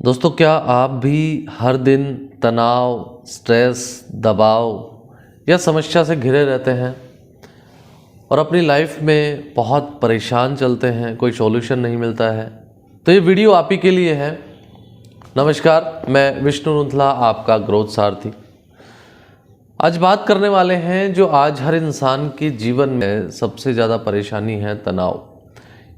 दोस्तों, क्या आप भी हर दिन तनाव, स्ट्रेस, दबाव या समस्या से घिरे रहते हैं और अपनी लाइफ में बहुत परेशान चलते हैं, कोई सॉल्यूशन नहीं मिलता है? तो ये वीडियो आप ही के लिए है। नमस्कार, मैं विष्णु रुंथला, आपका ग्रोथ सारथी। आज बात करने वाले हैं जो आज हर इंसान के जीवन में सबसे ज़्यादा परेशानी है, तनाव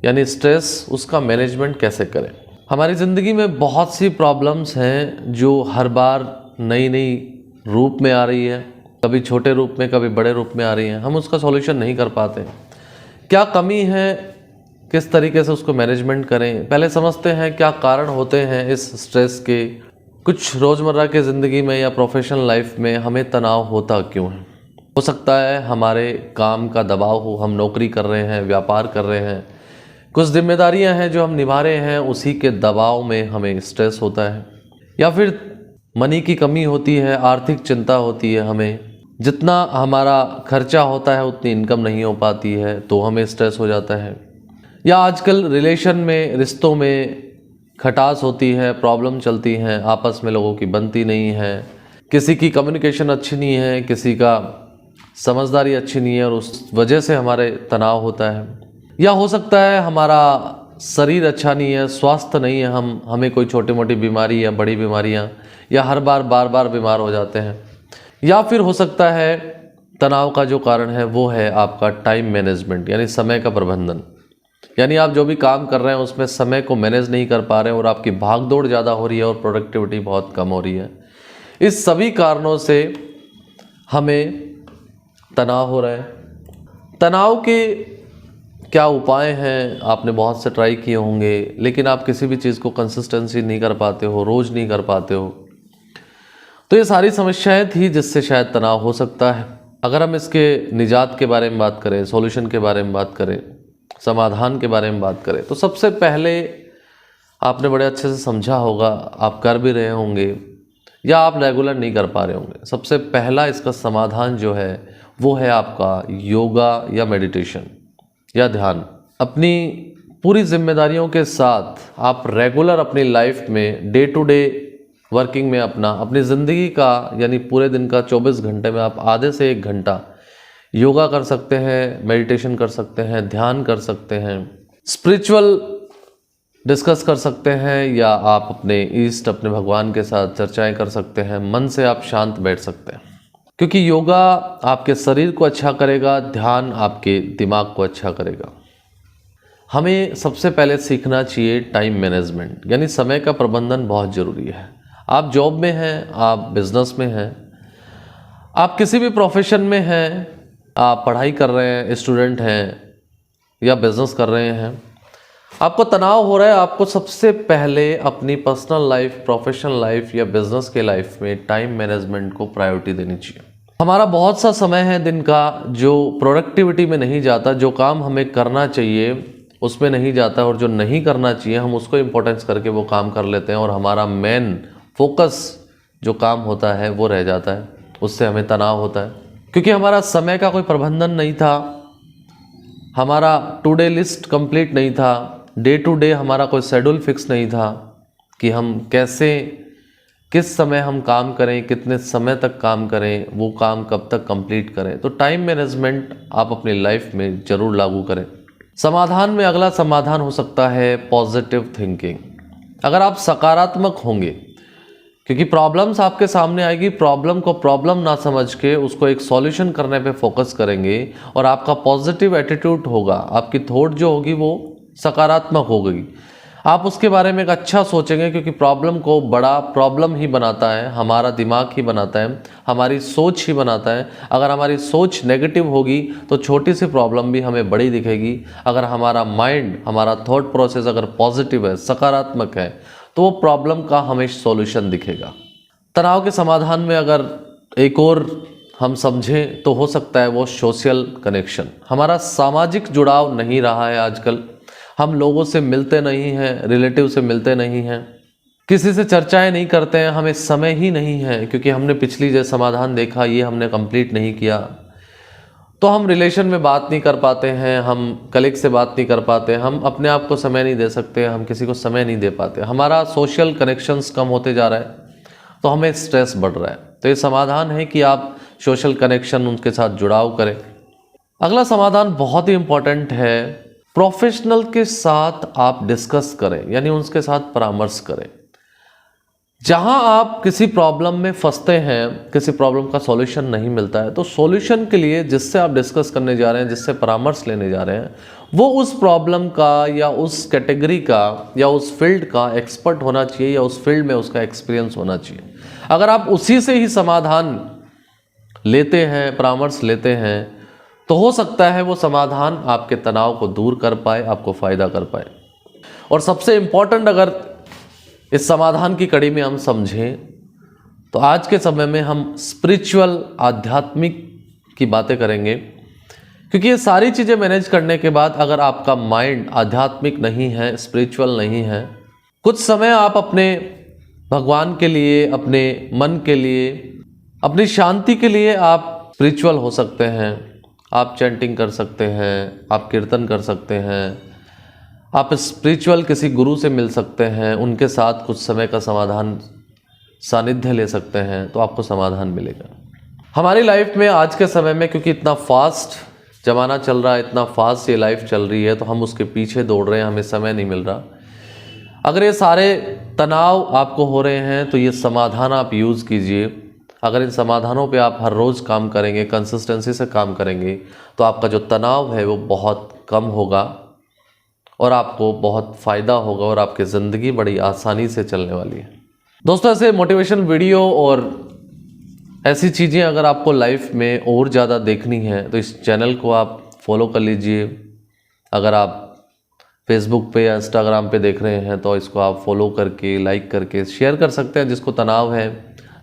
यानी स्ट्रेस। उसका मैनेजमेंट कैसे करें? हमारी ज़िंदगी में बहुत सी प्रॉब्लम्स हैं जो हर बार नई नई रूप में आ रही है, कभी छोटे रूप में, कभी बड़े रूप में आ रही हैं। हम उसका सॉल्यूशन नहीं कर पाते। क्या कमी है, किस तरीके से उसको मैनेजमेंट करें, पहले समझते हैं क्या कारण होते हैं इस स्ट्रेस के। कुछ रोज़मर्रा के ज़िंदगी में या प्रोफेशनल लाइफ में हमें तनाव होता क्यों है? हो सकता है हमारे काम का दबाव हो, हम नौकरी कर रहे हैं, व्यापार कर रहे हैं, कुछ जिम्मेदारियां हैं जो हम निभा रहे हैं, उसी के दबाव में हमें स्ट्रेस होता है। या फिर मनी की कमी होती है, आर्थिक चिंता होती है, हमें जितना हमारा खर्चा होता है उतनी इनकम नहीं हो पाती है तो हमें स्ट्रेस हो जाता है। या आजकल रिलेशन में, रिश्तों में खटास होती है, प्रॉब्लम चलती हैं, आपस में लोगों की बनती नहीं है, किसी की कम्युनिकेशन अच्छी नहीं है, किसी का समझदारी अच्छी नहीं है और उस वजह से हमारे तनाव होता है। या हो सकता है हमारा शरीर अच्छा नहीं है, स्वास्थ्य नहीं है, हमें कोई छोटी मोटी बीमारी या बड़ी बीमारियां, या हर बार बार बीमार हो जाते हैं। या फिर हो सकता है तनाव का जो कारण है वो है आपका टाइम मैनेजमेंट यानी समय का प्रबंधन। यानी आप जो भी काम कर रहे हैं उसमें समय को मैनेज नहीं कर पा रहे हैं और आपकी भाग दौड़ ज़्यादा हो रही है और प्रोडक्टिविटी बहुत कम हो रही है। इस सभी कारणों से हमें तनाव हो रहा है। तनाव के क्या उपाय हैं? आपने बहुत से ट्राई किए होंगे, लेकिन आप किसी भी चीज़ को कंसिस्टेंसी नहीं कर पाते हो, रोज़ नहीं कर पाते हो। तो ये सारी समस्याएं थी जिससे शायद तनाव हो सकता है। अगर हम इसके निजात के बारे में बात करें, सॉल्यूशन के बारे में बात करें, समाधान के बारे में बात करें, तो सबसे पहले आपने बड़े अच्छे से समझा होगा, आप कर भी रहे होंगे या आप रेगुलर नहीं कर पा रहे होंगे। सबसे पहला इसका समाधान जो है वो है आपका योगा या मेडिटेशन या ध्यान। अपनी पूरी जिम्मेदारियों के साथ आप रेगुलर अपनी लाइफ में, डे टू डे वर्किंग में अपनी ज़िंदगी का यानी पूरे दिन का 24 घंटे में आप आधे से 1 घंटा योगा कर सकते हैं, मेडिटेशन कर सकते हैं, ध्यान कर सकते हैं, स्पिरिचुअल डिस्कस कर सकते हैं, या आप अपने ईष्ट, अपने भगवान के साथ चर्चाएं कर सकते हैं। मन से आप शांत बैठ सकते हैं, क्योंकि योगा आपके शरीर को अच्छा करेगा, ध्यान आपके दिमाग को अच्छा करेगा। हमें सबसे पहले सीखना चाहिए टाइम मैनेजमेंट यानी समय का प्रबंधन बहुत ज़रूरी है। आप जॉब में हैं, आप बिजनेस में हैं, आप किसी भी प्रोफेशन में हैं, आप पढ़ाई कर रहे हैं, स्टूडेंट हैं या बिजनेस कर रहे हैं, आपको तनाव हो रहा है, आपको सबसे पहले अपनी पर्सनल लाइफ, प्रोफेशनल लाइफ या बिजनेस के लाइफ में टाइम मैनेजमेंट को प्रायोरिटी देनी चाहिए। हमारा बहुत सा समय है दिन का जो प्रोडक्टिविटी में नहीं जाता, जो काम हमें करना चाहिए उसमें नहीं जाता, और जो नहीं करना चाहिए हम उसको इम्पोर्टेंस करके वो काम कर लेते हैं और हमारा मेन फोकस जो काम होता है वो रह जाता है। उससे हमें तनाव होता है क्योंकि हमारा समय का कोई प्रबंधन नहीं था, हमारा टू डे लिस्ट कंप्लीट नहीं था, डे टू डे हमारा कोई शेड्यूल फिक्स नहीं था कि हम कैसे, किस समय हम काम करें, कितने समय तक काम करें, वो काम कब तक कंप्लीट करें। तो टाइम मैनेजमेंट आप अपनी लाइफ में ज़रूर लागू करें। समाधान में अगला समाधान हो सकता है पॉजिटिव थिंकिंग। अगर आप सकारात्मक होंगे, क्योंकि प्रॉब्लम्स आपके सामने आएगी, प्रॉब्लम को प्रॉब्लम ना समझ के उसको एक सॉल्यूशन करने पे फोकस करेंगे और आपका पॉजिटिव एटीट्यूड होगा, आपकी थॉट जो होगी वो सकारात्मक होगी, आप उसके बारे में एक अच्छा सोचेंगे। क्योंकि प्रॉब्लम को बड़ा प्रॉब्लम ही बनाता है, हमारा दिमाग ही बनाता है, हमारी सोच ही बनाता है। अगर हमारी सोच नेगेटिव होगी तो छोटी सी प्रॉब्लम भी हमें बड़ी दिखेगी। अगर हमारा माइंड, हमारा थॉट प्रोसेस अगर पॉजिटिव है, सकारात्मक है, तो वो प्रॉब्लम का हमें सॉल्यूशन दिखेगा। तनाव के समाधान में अगर एक और हम समझें तो हो सकता है वो सोशल कनेक्शन। हमारा सामाजिक जुड़ाव नहीं रहा है आजकल, हम लोगों से मिलते नहीं हैं, रिलेटिव से मिलते नहीं हैं, किसी से चर्चाएं नहीं करते हैं, हमें समय ही नहीं है क्योंकि हमने पिछली जो समाधान देखा ये हमने कंप्लीट नहीं किया। तो हम रिलेशन में बात नहीं कर पाते हैं, हम कलीग से बात नहीं कर पाते, हम अपने आप को समय नहीं दे सकते, हम किसी को समय नहीं दे पाते, हमारा सोशल कनेक्शंस कम होते जा रहा है, तो हमें स्ट्रेस बढ़ रहा है। तो ये समाधान है कि आप सोशल कनेक्शन उनके साथ जुड़ाव करें। अगला समाधान बहुत ही इम्पोर्टेंट है, प्रोफेशनल के साथ आप डिस्कस करें, यानी उनके साथ परामर्श करें। जहां आप किसी प्रॉब्लम में फंसते हैं, किसी प्रॉब्लम का सॉल्यूशन नहीं मिलता है, तो सॉल्यूशन के लिए जिससे आप डिस्कस करने जा रहे हैं, जिससे परामर्श लेने जा रहे हैं, वो उस प्रॉब्लम का या उस कैटेगरी का या उस फील्ड का एक्सपर्ट होना चाहिए, या उस फील्ड में उसका एक्सपीरियंस होना चाहिए। अगर आप उसी से ही समाधान लेते हैं, परामर्श लेते हैं, तो हो सकता है वो समाधान आपके तनाव को दूर कर पाए, आपको फायदा कर पाए। और सबसे इंपॉर्टेंट, अगर इस समाधान की कड़ी में हम समझें, तो आज के समय में हम स्पिरिचुअल, आध्यात्मिक की बातें करेंगे, क्योंकि ये सारी चीज़ें मैनेज करने के बाद अगर आपका माइंड आध्यात्मिक नहीं है, स्पिरिचुअल नहीं है, कुछ समय आप अपने भगवान के लिए, अपने मन के लिए, अपनी शांति के लिए आप स्पिरिचुअल हो सकते हैं। आप चैंटिंग कर सकते हैं, आप कीर्तन कर सकते हैं, आप स्पिरिचुअल किसी गुरु से मिल सकते हैं, उनके साथ कुछ समय का समाधान सानिध्य ले सकते हैं, तो आपको समाधान मिलेगा। हमारी लाइफ में आज के समय में, क्योंकि इतना फास्ट ज़माना चल रहा है, इतना फास्ट ये लाइफ चल रही है, तो हम उसके पीछे दौड़ रहे हैं, हमें समय नहीं मिल रहा। अगर ये सारे तनाव आपको हो रहे हैं, तो ये समाधान आप यूज़ कीजिए। अगर इन समाधानों पे आप हर रोज़ काम करेंगे, कंसिस्टेंसी से काम करेंगे, तो आपका जो तनाव है वो बहुत कम होगा और आपको बहुत फ़ायदा होगा और आपकी ज़िंदगी बड़ी आसानी से चलने वाली है। दोस्तों, ऐसे मोटिवेशन वीडियो और ऐसी चीज़ें अगर आपको लाइफ में और ज़्यादा देखनी है, तो इस चैनल को आप फॉलो कर लीजिए। अगर आप फेसबुक पे या इंस्टाग्राम पे देख रहे हैं, तो इसको आप फॉलो करके, लाइक करके शेयर कर सकते हैं। जिसको तनाव है,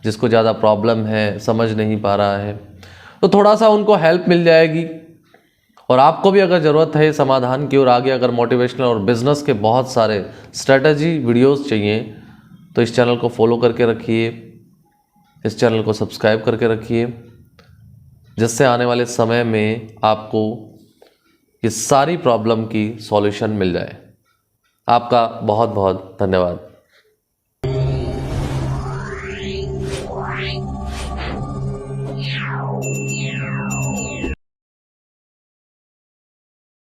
जिसको ज़्यादा प्रॉब्लम है, समझ नहीं पा रहा है, तो थोड़ा सा उनको हेल्प मिल जाएगी। और आपको भी अगर ज़रूरत है समाधान की, और आगे अगर मोटिवेशनल और बिजनेस के बहुत सारे स्ट्रेटजी वीडियोस चाहिए, तो इस चैनल को फॉलो करके रखिए, इस चैनल को सब्सक्राइब करके रखिए, जिससे आने वाले समय में आपको ये सारी प्रॉब्लम की सॉल्यूशन मिल जाए। आपका बहुत बहुत धन्यवाद। Wow.